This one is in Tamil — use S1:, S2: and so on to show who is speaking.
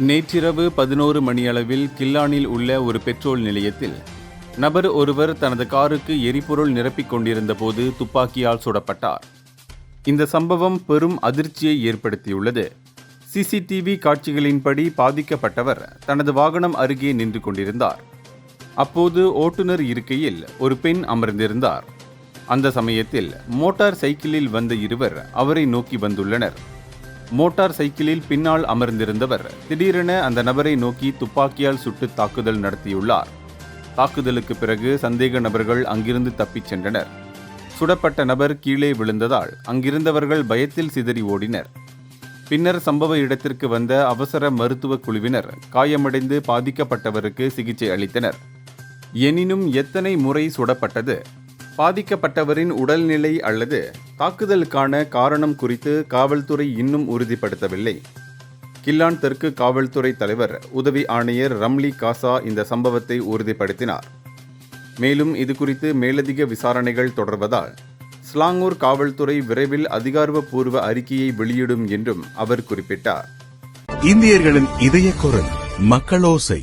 S1: நேற்றிரவு 11 மணியளவில் கில்லானில் உள்ள ஒரு பெட்ரோல் நிலையத்தில் நபர் ஒருவர் தனது காருக்கு எரிபொருள் நிரப்பிக் கொண்டிருந்த போது துப்பாக்கியால் சுடப்பட்டார். இந்த சம்பவம் பெரும் அதிர்ச்சியை ஏற்படுத்தியுள்ளது. சிசிடிவி காட்சிகளின்படி பாதிக்கப்பட்டவர் தனது வாகனம் அருகே நின்று கொண்டிருந்தார். அப்போது ஓட்டுநர் இருக்கையில் ஒரு பெண் அமர்ந்திருந்தார். அந்த சமயத்தில் மோட்டார் சைக்கிளில் வந்த இருவர் அவரை நோக்கி வந்துள்ளனர். மோட்டார் சைக்கிளில் பின்னால் அமர்ந்திருந்தவர் திடீரென அந்த நபரை நோக்கி துப்பாக்கியால் சுட்டு தாக்குதல் நடத்தியுள்ளார். தாக்குதலுக்கு பிறகு சந்தேக நபர்கள் அங்கிருந்து தப்பிச் சென்றனர். சுடப்பட்ட நபர் கீழே விழுந்ததால் அங்கிருந்தவர்கள் பயத்தில் சிதறி ஓடினர். பின்னர் சம்பவ இடத்திற்கு வந்த அவசர மருத்துவ குழுவினர் காயமடைந்து பாதிக்கப்பட்டவருக்கு சிகிச்சை அளித்தனர். எனினும் எத்தனை முறை சுடப்பட்டது, பாதிக்கப்பட்டவரின் உடல்நிலை அல்லது தாக்குதலுக்கான காரணம் குறித்து காவல்துறை இன்னும் உறுதிப்படுத்தவில்லை. கில்லான் தெற்கு காவல்துறை தலைவர் உதவி ஆணையர் ரம்லி காசா இந்த சம்பவத்தை உறுதிப்படுத்தினார். மேலும் இதுகுறித்து மேலதிக விசாரணைகள் தொடர்வதால் ஸ்லாங்கூர் காவல்துறை விரைவில் அதிகாரப்பூர்வ அறிக்கையை வெளியிடும் என்றும் அவர் குறிப்பிட்டார்.
S2: இந்தியர்களின் இதய குரல் மக்களோசை.